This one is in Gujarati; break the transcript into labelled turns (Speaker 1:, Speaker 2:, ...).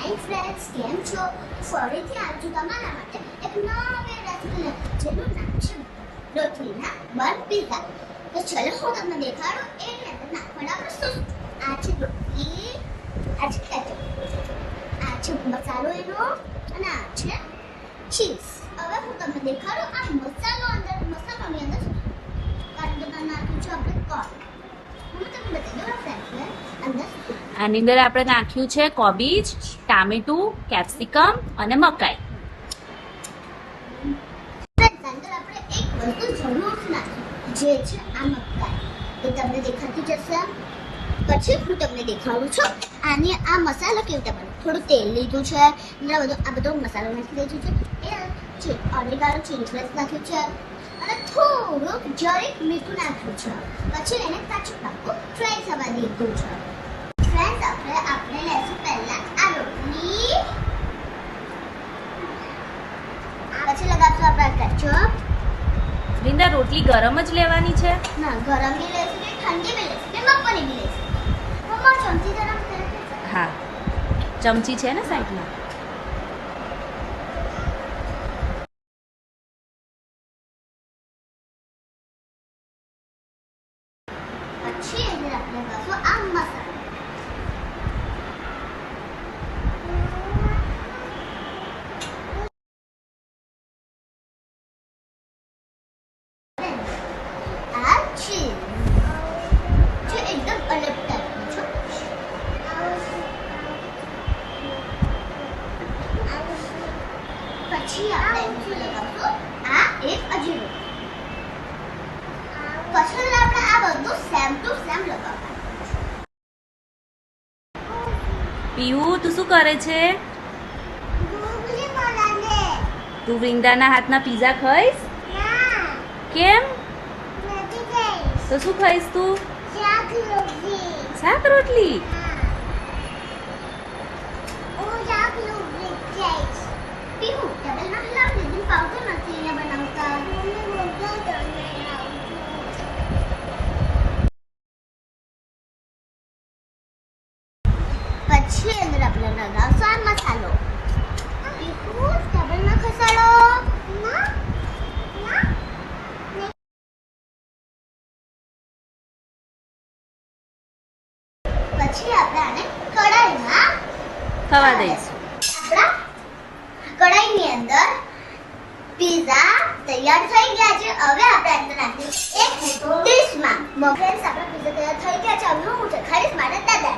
Speaker 1: હાય ફ્રેન્ડ્સ, કેમ છો? ફરીથી આવી છું તમારા માટે એક નવી રેસીપી જેનું નામ છે રોટલીના બન પીઝા. તો ચલો હું તમને દેખાડું એની અંદર નાખવાના વસ્તુ. આ છે રોટલી, આ છે કેચઅપ, આ છે મસાલો એનો, અને આ છે ચીઝ. હવે હું તમને દેખાડું આ મસાલોની અંદર કારણ કે નાખ્યું છે આપણે કોર્ન. હું તમને બતાવી દઉં ફ્રેન્ડ્સ અંદર
Speaker 2: આની અંદર આપણે નાખ્યું છે કોબીજ, ટામેટું, કેપ્સિકમ અને મકાઈ.
Speaker 1: અંદર આપણે એક વસ્તુ જરૂર નાખી જે છે આ મકાઈ. એ તમને દેખાતી જશે. પછી હું તમને દેખાડું છું આની આ મસાલો કેવી રીતે બને. થોડું તેલ લીધું છે, આ બધો મસાલો નાખી દીધું છે, એ ઓરેગાનો ચીલી ફ્લેક્સ નાખ્યું છે અને થોડુંક જરીક મીઠું નાખ્યું છે. પછી એને કાચું પાકું ફ્રાય થવા દીધું છે. ફ્રેન્ડ્સ, આપણે લેશું પહેલા આ રોટલી, પછી લગાવશું આપણે કેચઅપ.
Speaker 2: રીંદા, રોટલી ગરમ જ લેવાની છે?
Speaker 1: ના, ગરમ બી લેશું કે ઠંડી બી લેશું કે મકવાની બી લેશું. મમ્મા ચમચી ગરમ કરે.
Speaker 2: હા, ચમચી છે ને સાઈડમાં.
Speaker 1: પછી અંદર આપણે લગાવશું આ મસાલો. આ ચીઝ જે એકદમ અલગ ટાઈપનું છે. પછી આપણે લગાવશું આ એક અજીરું. પછી આપણે આ બધું સેમ ટુ સેમ લગાવવાનું.
Speaker 2: પીહુ, તું શું કરે છે? તું વૃંદાના હાથના પીઝા ખાઈશ? કેમ? તો શું ખાઈશ તું? શાક રોટલી.
Speaker 1: પીહુ ટેબલમાં હલાવી દીધું, પાવતો નથી એને બનાવતા. પછી અંદર આપણે લગાવશું આ મસાલો. પીહુ ટેબલમાં ખસાડો. પછી આપણે આને કઢાઈમાં
Speaker 2: થવા દઈશું.
Speaker 1: આપણા કઢાઈની અંદર પીઝા તૈયાર થઈ ગયા છે. હવે આપણે અંદર નાખીશું એક ડીશમાં. ફ્રેન્ડ્સ, આપણા પીઝા તૈયાર થઈ ગયા છે. હવે હું ખાઈશ મારા દાદા.